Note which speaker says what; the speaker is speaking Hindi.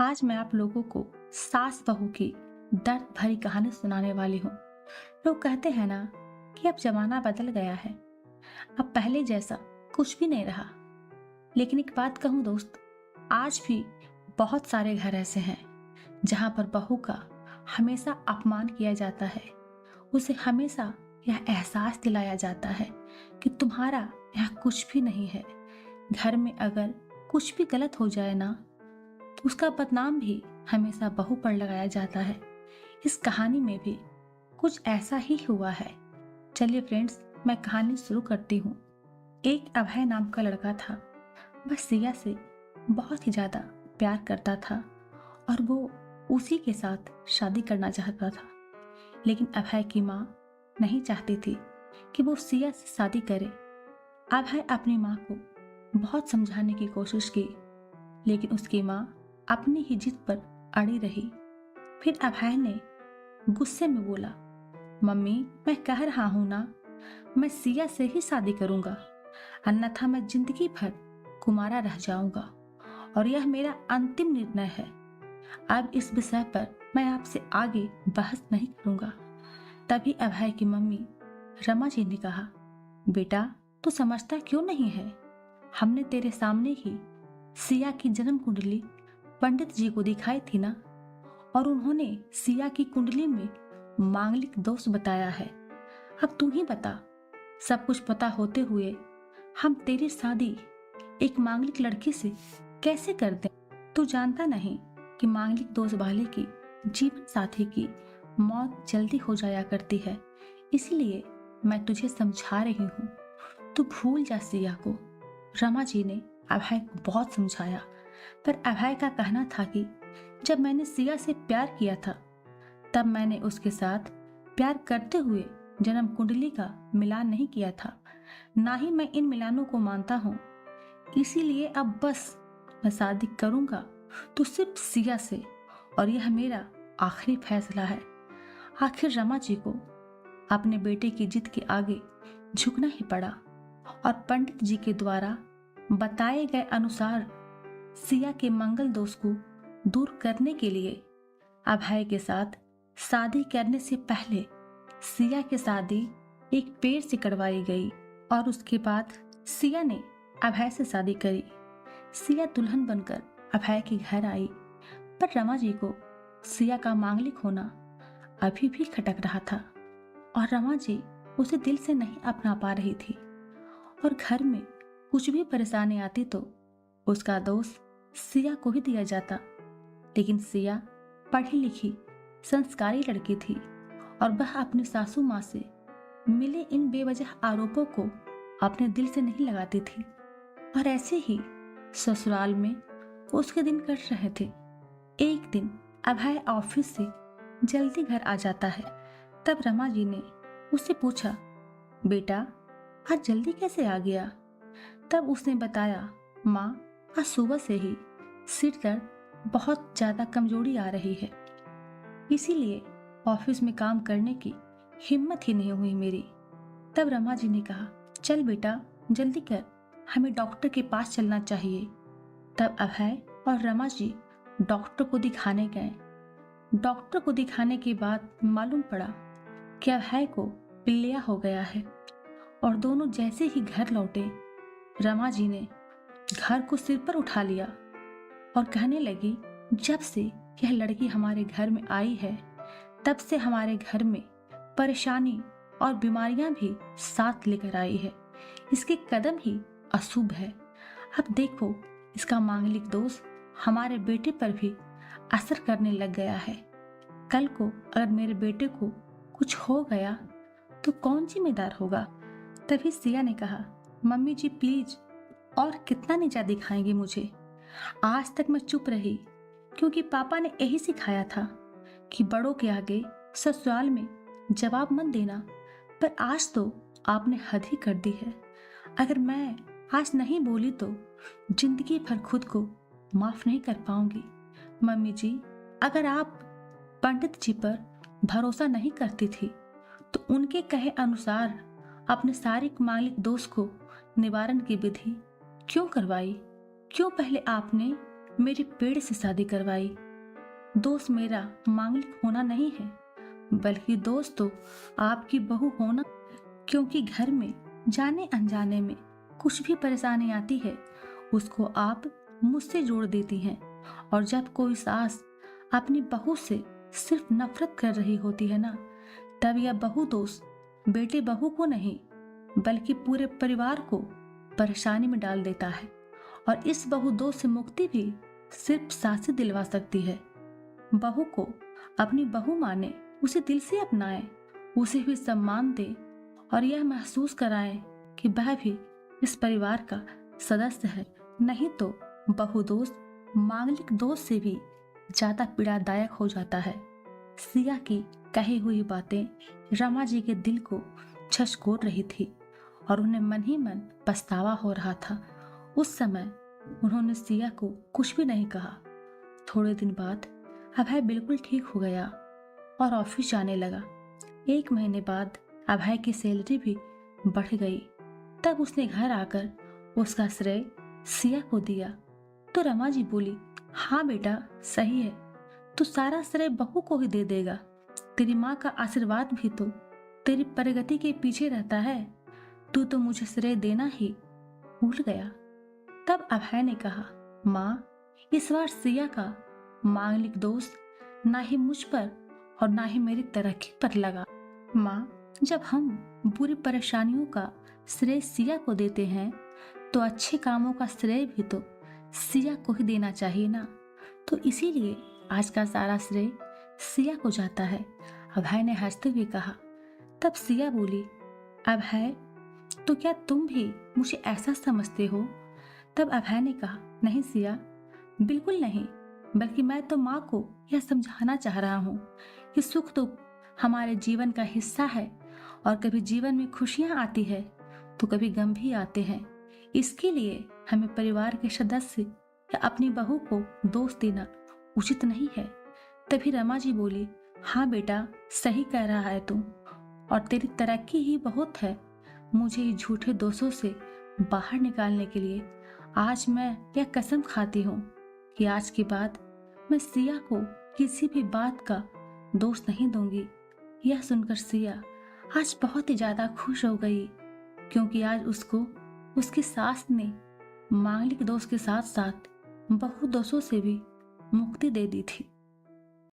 Speaker 1: आज मैं आप लोगों को सास बहू की दर्द भरी कहानी सुनाने वाली हूँ। लोग कहते हैं ना कि अब जमाना बदल गया है, अब पहले जैसा कुछ भी नहीं रहा। लेकिन एक बात कहूँ दोस्त, आज भी बहुत सारे घर ऐसे हैं जहाँ पर बहू का हमेशा अपमान किया जाता है। उसे हमेशा यह एहसास दिलाया जाता है कि तुम्हारा यहाँ कुछ भी नहीं है। घर में अगर कुछ भी गलत हो जाए ना, तो उसका बदनाम भी हमेशा बहू पर लगाया जाता है। इस कहानी में भी कुछ ऐसा ही हुआ है। चलिए फ्रेंड्स, मैं कहानी शुरू करती हूँ। एक अभय नाम का लड़का था। वह सिया से बहुत ही ज्यादा प्यार करता था और वो उसी के साथ शादी करना चाहता था। लेकिन अभय की माँ नहीं चाहती थी कि वो सिया से शादी करे। अभय अपनी माँ को बहुत समझाने की कोशिश की, लेकिन उसकी माँ अपनी ही जिद पर अड़ी रही। फिर अभय ने गुस्से में बोला, मम्मी मैं कह रहा हूं ना, मैं सिया से ही शादी करूंगा, अन्यथा मैं जिंदगी भर कुमारा रह जाऊंगा और यह मेरा अंतिम निर्णय है। अब इस विषय पर मैं आपसे आगे बहस नहीं करूंगा। तभी अभय की मम्मी रमा जी ने कहा, बेटा तू समझता क्यों नहीं है? हमने तेरे सामने ही सिया की जन्म कुंडली पंडित जी को दिखाई थी ना, और उन्होंने सिया की कुंडली में मांगलिक दोष बताया है। अब तू ही बता, सब कुछ पता होते हुए हम तेरी शादी एक मांगलिक लड़की से कैसे कर दें? तू जानता नहीं कि मांगलिक दोष वाले की जीवन साथी की मौत जल्दी हो जाया करती है। इसीलिए मैं तुझे समझा रही हूँ, तू भूल जा सिया को। रमा जी ने अभय को बहुत समझाया, पर अभय का कहना था कि जब मैंने सिया से प्यार किया था, तब मैंने उसके साथ प्यार करते हुए जन्म कुंडली का मिलान नहीं किया था। ना ही मैं इन मिलानों को मानता हूँ। इसीलिए अब बस मैं शादी करूंगा तो सिर्फ सिया से, और यह मेरा आखिरी फैसला है। आखिर रमा जी को अपने बेटे की जिद के आगे झुकना ही पड़ा और पंडित जी के द्वारा बताए गए अनुसार सिया के मंगल दोष को दूर करने के लिए अभय के साथ शादी करने से पहले सिया की शादी एक पेड़ से करवाई गई और उसके बाद सिया ने अभय से शादी करी। सिया दुल्हन बनकर अभय के घर आई, पर रमा जी को सिया का मांगलिक होना अभी भी खटक रहा था और रमा जी उसे दिल से नहीं अपना पा रही थी। और घर में कुछ भी परेशानी आती तो उसका दोष सिया को ही दिया जाता। लेकिन सिया पढ़ी लिखी संस्कारी लड़की थी और वह अपनी सासू माँ से मिले इन बेवजह आरोपों को अपने दिल से नहीं लगाती थी। और ऐसे ही ससुराल में उसके दिन कट रहे थे। एक दिन अभय ऑफिस से जल्दी घर आ जाता है। तब रमा जी ने उससे पूछा, बेटा आज जल्दी कैसे आ गया? तब उसने बताया, माँ आज सुबह से ही सिर दर्द बहुत ज्यादा कमजोरी आ रही है, इसीलिए ऑफिस में काम करने की हिम्मत ही नहीं हुई मेरी। तब रमा जी ने कहा, चल बेटा जल्दी कर, हमें डॉक्टर के पास चलना चाहिए। तब अभय और रमा जी डॉक्टर को दिखाने गए। डॉक्टर को दिखाने के बाद मालूम पड़ा कि अभय को पीलिया हो गया है। और दोनों जैसे ही घर लौटे, रमा जी ने घर को सिर पर उठा लिया और कहने लगी, जब से यह लड़की हमारे घर में आई है, तब से हमारे घर में परेशानी और बीमारियां भी साथ लेकर आई है। इसके कदम ही अशुभ है। अब देखो, इसका मांगलिक दोष हमारे बेटे पर भी असर करने लग गया है। कल को अगर मेरे बेटे को कुछ हो गया तो कौन जिम्मेदार होगा? तभी सिया ने कहा, मम्मी जी प्लीज, और कितना नीचा दिखाएंगी मुझे? आज तक मैं चुप रही क्योंकि पापा ने यही सिखाया था कि बड़ों के आगे ससुराल में जवाब मत देना, पर आज तो आपने हद ही कर दी है। अगर मैं आज नहीं बोली तो जिंदगी भर खुद को माफ नहीं कर पाऊंगी। मम्मी जी, अगर आप पंडित जी पर भरोसा नहीं करती थी तो उनके कहे अनुसार अपने सारे मांगलिक दोष को निवारण की विधि क्यों करवाई? क्यों पहले आपने मेरे पेड़ से शादी करवाई। दोस्त मेरा मांगलिक होना नहीं है, बल्कि दोस्त तो आपकी बहू होना, क्योंकि घर में जाने अनजाने में कुछ भी परेशानी आती है उसको आप मुझसे जोड़ देती हैं। और जब कोई सास अपनी बहू से सिर्फ नफरत कर रही होती है ना, तब यह बहू दोस्त बेटे बहू को नहीं बल्कि पूरे परिवार को परेशानी में डाल देता है। और इस बहू दोस्त से मुक्ति भी सिर्फ सास से दिलवा सकती है। बहू को अपनी बहू माने, उसे दिल से अपनाए, उसे भी सम्मान दे और यह महसूस कराए कि वह भी इस परिवार का सदस्य है। नहीं तो बहू दोस्त मांगलिक दोस्त से भी ज्यादा पीड़ादायक हो जाता है। सिया की कही हुई बातें रमा जी के दिल को झकझोर रही थी और उन्हें मन ही मन पछतावा हो रहा था। उस समय उन्होंने सिया को कुछ भी नहीं कहा। थोड़े दिन बाद अभय बिल्कुल ठीक हो गया और ऑफिस जाने लगा। 1 महीने बाद अभय की सैलरी भी बढ़ गई। तब उसने घर आकर उसका श्रेय सिया को दिया तो रमा जी बोली, हाँ बेटा सही है, तू सारा श्रेय बहू को ही दे देगा। तेरी माँ का आशीर्वाद भी तो तेरी प्रगति के पीछे रहता है, तू तो मुझे श्रेय देना ही भूल गया। तब अभय ने कहा, माँ इस बार सिया का मांगलिक दोस्त ना ही मुझ पर और ना ही मेरी तरक्की पर लगा। माँ जब हम बुरी परेशानियों का श्रेय सिया को देते हैं तो अच्छे कामों का श्रेय भी तो सिया को ही देना चाहिए ना। तो इसीलिए आज का सारा श्रेय सिया को जाता है, अभय ने हंसते हुए कहा। तब सिया बोली, अभय तो क्या तुम भी मुझे ऐसा समझते हो? तब अभय ने कहा, नहीं सिया बिल्कुल नहीं, बल्कि मैं तो माँ को यह समझाना चाह रहा हूँ कि सुख तो हमारे जीवन का हिस्सा है और कभी जीवन में खुशियाँ आती है तो कभी गम भी आते हैं। इसके लिए हमें परिवार के सदस्य या अपनी बहू को दोष देना उचित नहीं है। तभी रमा जी बोली, हाँ बेटा सही कह रहा है तू, और तेरी तरक्की ही बहुत है मुझे इस झूठे दोषों से बाहर निकालने के लिए। आज मैं यह कसम खाती हूँ कि आज के बाद मैं सिया को किसी भी बात का दोष नहीं दूंगी। यह सुनकर सिया आज बहुत ही ज्यादा खुश हो गई, क्योंकि आज उसको उसकी सास ने मांगलिक दोष के साथ साथ बहू दोषों से भी मुक्ति दे दी थी।